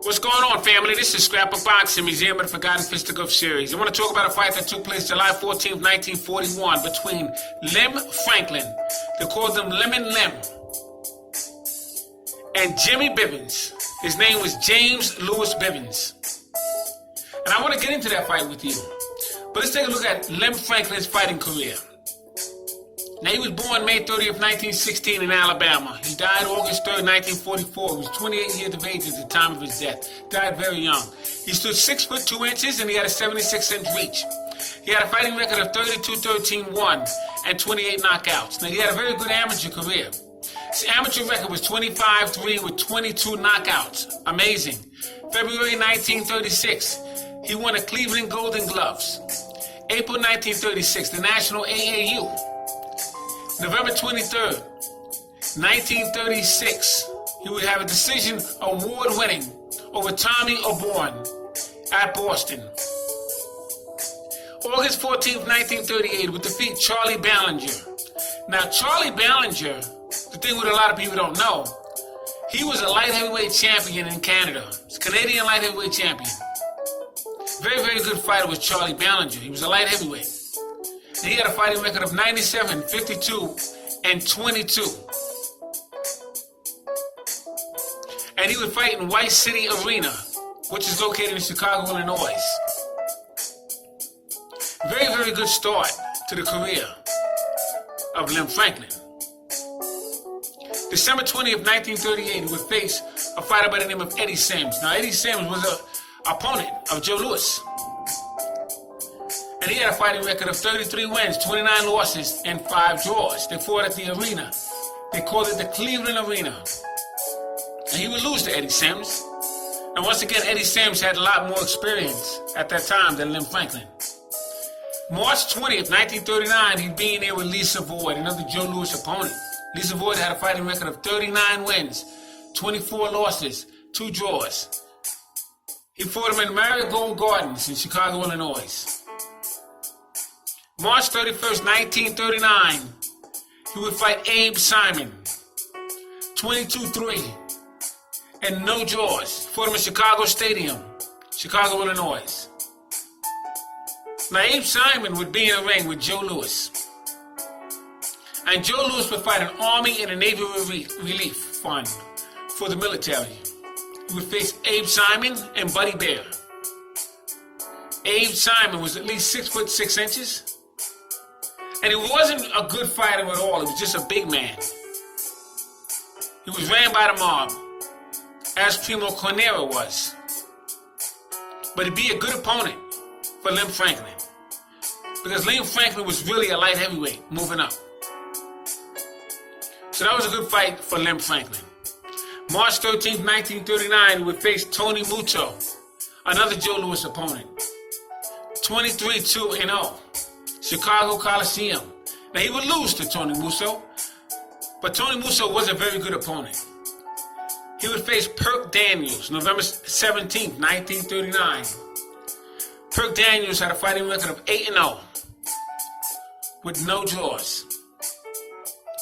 What's going on, family? This is Scrapbook Boxing, Museum of the Forgotten Fisticuffs series. I want to talk about a fight that took place July 14th, 1941 between Lem Franklin, they called him Lemon Lem, and Jimmy Bivens. His name was James Lewis Bivens. And I want to get into that fight with you. But let's take a look at Lem Franklin's fighting career. Now, he was born May 30th, 1916 in Alabama. He died August 3rd, 1944. He was 28 years of age at the time of his death. Died very young. He stood 6 foot 2 inches and he had a 76-inch reach. He had a fighting record of 32-13-1 and 28 knockouts. Now, he had a very good amateur career. His amateur record was 25-3 with 22 knockouts. Amazing. February 1936, he won the Cleveland Golden Gloves. April 1936, the National AAU. November 23rd, 1936, he would have a decision award-winning over Tommy O'Born at Boston. August 14th, 1938, would defeat Charlie Ballinger. Now, Charlie Ballinger, the thing what a lot of people don't know, he was a light heavyweight champion in Canada. He's a Canadian light heavyweight champion. Very, very good fighter was Charlie Ballinger. He was a light heavyweight. He had a fighting record of 97, 52, and 22. And he would fight in White City Arena, which is located in Chicago, Illinois. Very, very good start to the career of Lem Franklin. December 20th, 1938, he would face a fighter by the name of Eddie Sims. Now, Eddie Sims was an opponent of Joe Louis. And he had a fighting record of 33 wins, 29 losses, and 5 draws. They fought at the arena. They called it the Cleveland Arena. And he would lose to Eddie Sims. And once again, Eddie Sims had a lot more experience at that time than Lem Franklin. March 20th, 1939, he'd be in there with Lee Savoy, another Joe Louis opponent. Lee Savoy had a fighting record of 39 wins, 24 losses, 2 draws. He fought him in Marigold Gardens in Chicago, Illinois. March 31st, 1939, he would fight Abe Simon, 22-3, and no draws. Fought him at Chicago Stadium, Chicago, Illinois. Now, Abe Simon would be in a ring with Joe Louis. And Joe Louis would fight an Army and a Navy Relief Fund for the military. He would face Abe Simon and Buddy Bear. Abe Simon was at least 6 foot 6 inches. And he wasn't a good fighter at all. He was just a big man. He was ran by the mob, as Primo Cornera was. But he'd be a good opponent for Lem Franklin, because Lem Franklin was really a light heavyweight moving up. So that was a good fight for Lem Franklin. March 13th, 1939, he would face Tony Muto, another Joe Louis opponent. 23-2-0. Chicago Coliseum. Now, he would lose to Tony Musso, but Tony Musso was a very good opponent. He would face Perk Daniels, November 17th, 1939. Perk Daniels had a fighting record of 8-0 with no draws.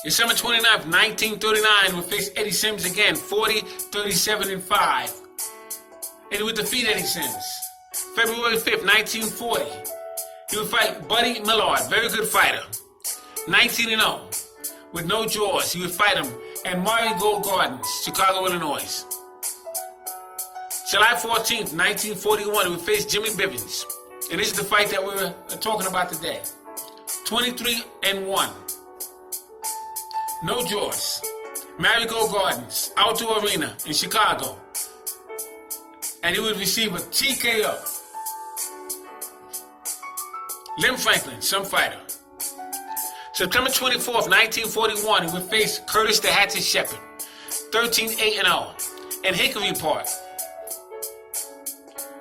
December 29th, 1939, would face Eddie Sims again, 40-37-5. And he would defeat Eddie Sims. February 5th, 1940. He would fight Buddy Millard, very good fighter, 19-0, with no draws. He would fight him at Marigold Gardens, Chicago, Illinois. July 14th, 1941, he would face Jimmy Bivens. And this is the fight that we're talking about today. 23-1. No draws. Marigold Gardens, Outdoor Arena in Chicago. And he would receive a TKO. Lem Franklin, some fighter. September 24th, 1941, he would face Curtis the Hatchet Shepard, 13-8-0, in Hickory Park.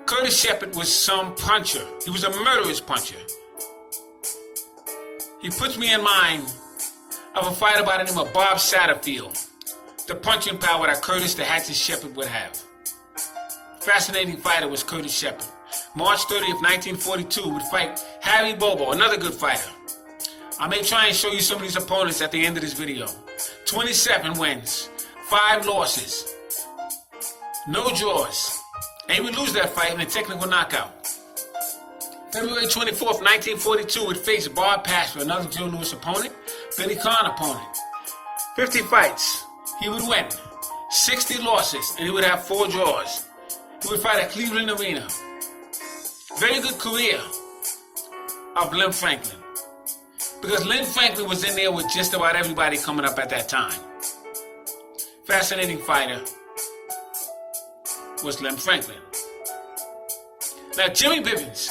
Curtis Shepard was some puncher. He was a murderous puncher. He puts me in mind of a fighter by the name of Bob Satterfield, the punching power that Curtis the Hatchet Shepard would have. Fascinating fighter was Curtis Shepard. March 30th, 1942, would fight Harry Bobo, another good fighter. I may try and show you some of these opponents at the end of this video. 27 wins, 5 losses, no draws. And he would lose that fight in a technical knockout. February 24th, 1942, would face Bob Pastor, another Joe Louis opponent, Billy Conn opponent. 50 fights, he would win. 60 losses, and he would have 4 draws. He would fight at Cleveland Arena. Very good career of Lem Franklin. Because Lem Franklin was in there with just about everybody coming up at that time. Fascinating fighter was Lem Franklin. Now, Jimmy Bivens,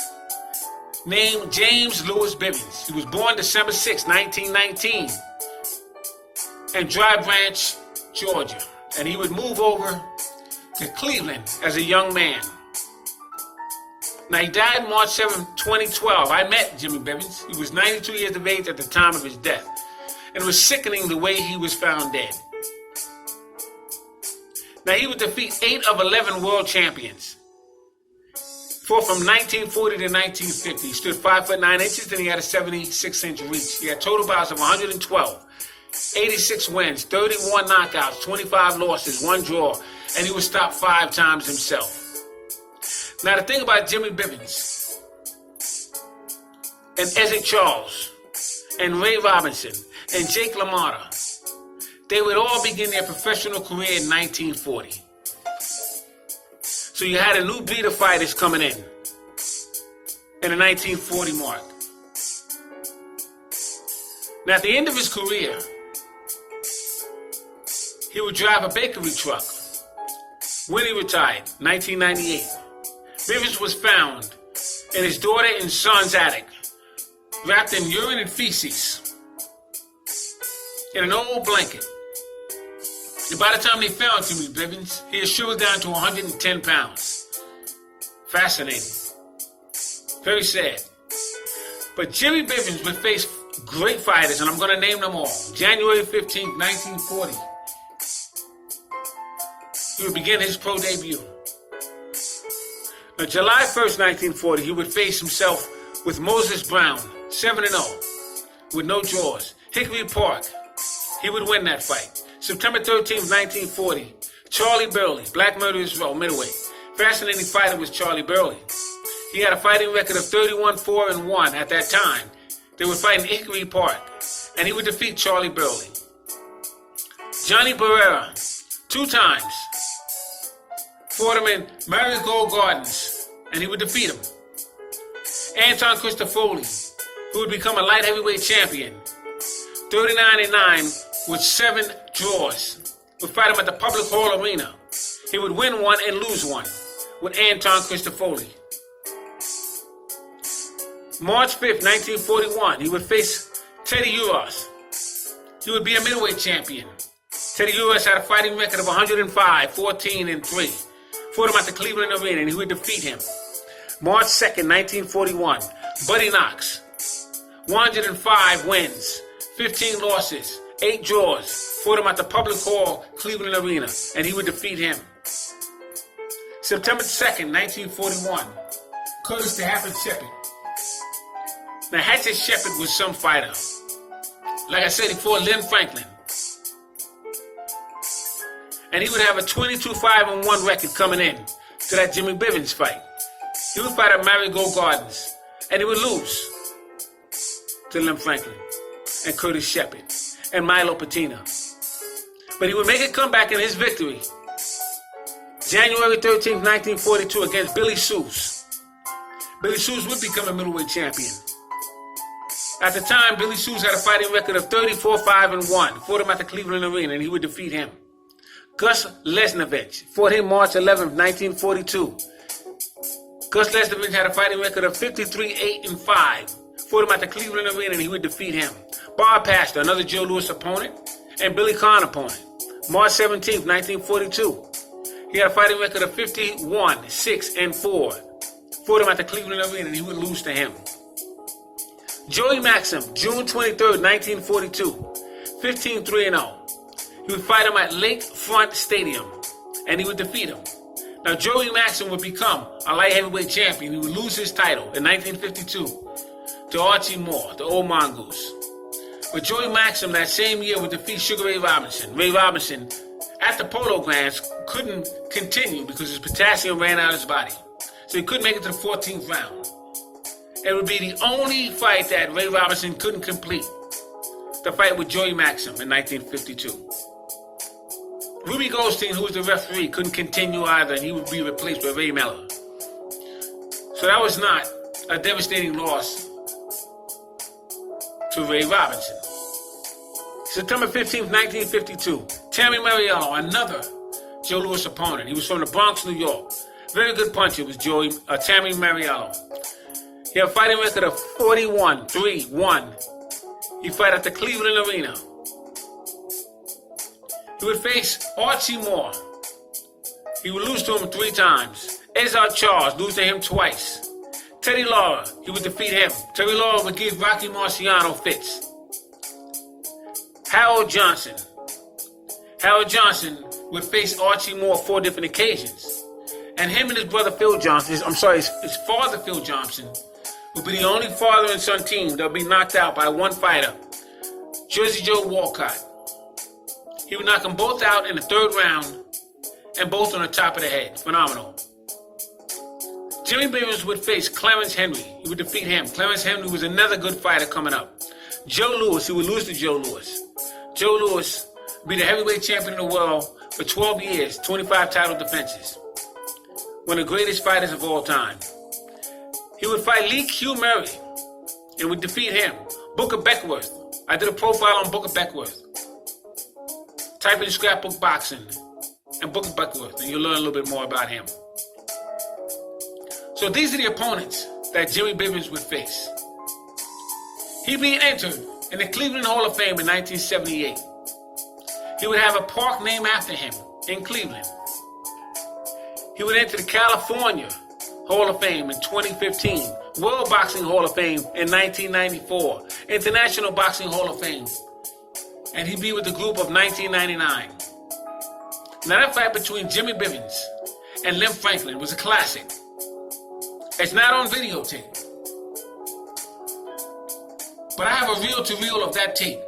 named James Louis Bivens. He was born December 6, 1919, in Dry Branch, Georgia. And he would move over to Cleveland as a young man. Now, he died March 7, 2012. I met Jimmy Bivens. He was 92 years of age at the time of his death. And it was sickening the way he was found dead. Now, he would defeat 8 of 11 world champions. Fought from 1940 to 1950. He stood 5 foot 9 inches, and he had a 76-inch reach. He had total bouts of 112, 86 wins, 31 knockouts, 25 losses, 1 draw, and he was stopped 5 times himself. Now, the thing about Jimmy Bivens and Ezzy Charles and Ray Robinson and Jake LaMotta, they would all begin their professional career in 1940. So you had a new breed of fighters coming in the 1940 mark. Now, at the end of his career, he would drive a bakery truck. When he retired, 1998, Bivens was found in his daughter and son's attic, wrapped in urine and feces, in an old blanket. And by the time they found Jimmy Bivens, he had shriveled down to 110 pounds. Fascinating. Very sad. But Jimmy Bivens would face great fighters, and I'm going to name them all. January 15th, 1940. He would begin his pro debut. On July 1st, 1940, he would face himself with Moses Brown, 7-0, with no draws. Hickory Park, he would win that fight. September 13th, 1940, Charlie Burley, Black Murderers Row, middleweight. Fascinating fighter was Charlie Burley. He had a fighting record of 31-4-1 at that time. They would fight in Hickory Park, and he would defeat Charlie Burley. Johnny Barrera, 2 times, fought him in Marigold Gardens, and he would defeat him. Anton Christofoli, who would become a light heavyweight champion, 39-9 with 7 draws, would fight him at the Public Hall Arena. He would win 1 and lose 1 with Anton Christofoli. March 5th, 1941, he would face Teddy Uras. He would be a middleweight champion. Teddy Uras had a fighting record of 105, 14-3. Fought him at the Cleveland Arena, and he would defeat him. March 2nd, 1941, Buddy Knox. 105 wins, 15 losses, 8 draws. Fought him at the Public Hall, Cleveland Arena, and he would defeat him. September 2nd, 1941, Curtis the Hatchet Shepard. Now, Hatchet Shepard was some fighter. Like I said, he fought Lem Franklin. And he would have a 22-5-1 record coming in to that Jimmy Bivens fight. He would fight at Marigold Gardens, and he would lose to Lem Franklin and Curtis Shepard and Milo Patina. But he would make a comeback in his victory, January 13th, 1942, against Billy Seuss. Billy Seuss would become a middleweight champion. At the time, Billy Seuss had a fighting record of 34-5-1. Fought him at the Cleveland Arena, and he would defeat him. Gus Lesnevich fought him March 11th, 1942. Gus Lesnevich had a fighting record of 53-8-5. Fought him at the Cleveland Arena, and he would defeat him. Bob Pastor, another Joe Louis opponent, and Billy Conn opponent. March 17th, 1942. He had a fighting record of 51-6-4. Fought him at the Cleveland Arena, and he would lose to him. Joey Maxim, June 23rd, 1942. 15-3-0. He would fight him at Lakefront Stadium, and he would defeat him. Now, Joey Maxim would become a light heavyweight champion. He would lose his title in 1952 to Archie Moore, the old mongoose. But Joey Maxim that same year would defeat Sugar Ray Robinson. Ray Robinson at the Polo Grounds couldn't continue because his potassium ran out of his body. So he couldn't make it to the 14th round. It would be the only fight that Ray Robinson couldn't complete. The fight with Joey Maxim in 1952. Ruby Goldstein, who was the referee, couldn't continue either, and he would be replaced by Ray Miller. So that was not a devastating loss to Ray Robinson. September 15th, 1952, Tammy Mariello, another Joe Louis opponent. He was from the Bronx, New York. Very good puncher was Tammy Mariello. He had a fighting record of 41-3-1. He fought at the Cleveland Arena. He would face Archie Moore. He would lose to him 3 times. Ezard Charles, lose to him twice. Teddy Lara, he would defeat him. Teddy Lara would give Rocky Marciano fits. Harold Johnson would face Archie Moore 4 different occasions. And him and his brother Phil Johnson, his father Phil Johnson, would be the only father and son team that would be knocked out by one fighter, Jersey Joe Walcott. He would knock them both out in the 3rd round and both on the top of the head. Phenomenal. Jimmy Bivens would face Clarence Henry. He would defeat him. Clarence Henry was another good fighter coming up. Joe Louis, he would lose to Joe Louis. Joe Louis would be the heavyweight champion of the world for 12 years, 25 title defenses. One of the greatest fighters of all time. He would fight Lee Q Murray and would defeat him. Booker Beckworth. I did a profile on Booker Beckworth. Type in Scrapbook Boxing and Booker Beckworth and you'll learn a little bit more about him. So these are the opponents that Jimmy Bivens would face. He'd be entered in the Cleveland Hall of Fame in 1978. He would have a park named after him in Cleveland. He would enter the California Hall of Fame in 2015, World Boxing Hall of Fame in 1994, International Boxing Hall of Fame, and he'd be with the group of 1999. Now that fight between Jimmy Bivens and Lem Franklin was a classic. It's not on videotape, but I have a reel-to-reel of that tape.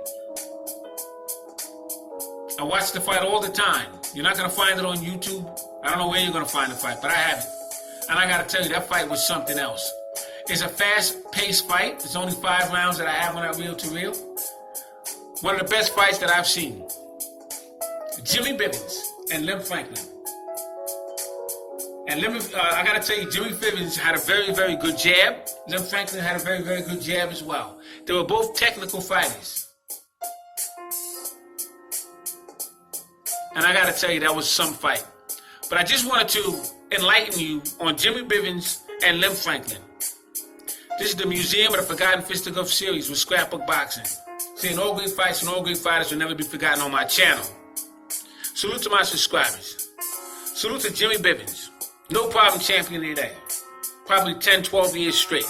I watch the fight all the time. You're not going to find it on YouTube. I don't know where you're going to find the fight, but I have it. And I got to tell you, that fight was something else. It's a fast-paced fight. It's only 5 rounds that I have on that reel-to-reel. One of the best fights that I've seen. Jimmy Bivens and Lem Franklin. And I got to tell you, Jimmy Bivens had a very, very good jab. Lem Franklin had a very, very good jab as well. They were both technical fighters. And I got to tell you, that was some fight. But I just wanted to enlighten you on Jimmy Bivens and Lem Franklin. This is the Museum of the Forgotten Fisticuffs series with Scrapbook Boxing. Seeing all great fights and all great fighters will never be forgotten on my channel. Salute to my subscribers. Salute to Jimmy Bivens. No problem champion today. Probably 10, 12 years straight.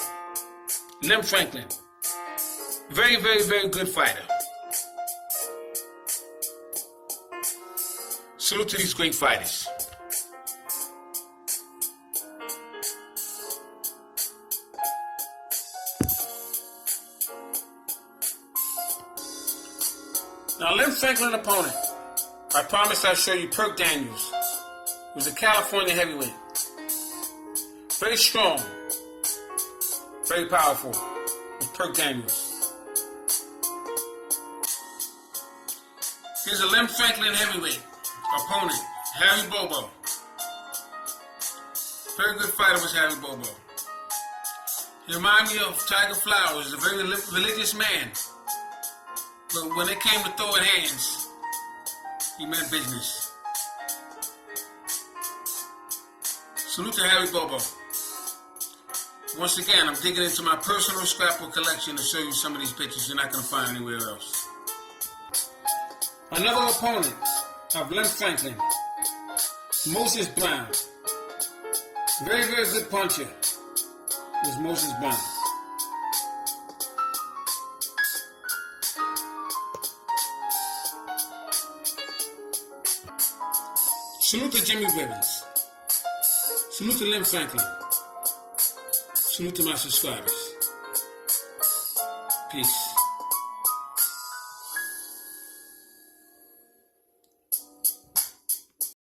Lem Franklin. Very, very, very good fighter. Salute to these great fighters. Now, Lem Franklin opponent. I promised I'd show you Perk Daniels. He was a California heavyweight. Very strong. Very powerful. With Perk Daniels. Here's a Lem Franklin heavyweight opponent, Harry Bobo. Very good fighter was Harry Bobo. He reminded me of Tiger Flowers, a very religious man. But when it came to throwing hands, he meant business. Salute to Harry Bobo. Once again, I'm digging into my personal scrapbook collection to show you some of these pictures you're not going to find anywhere else. Another opponent of Lem Franklin, Moses Brown. Very, very good puncher was Moses Brown. Salute to Jimmy Bivens. Salute to Lem Franklin. Salute to my subscribers. Peace.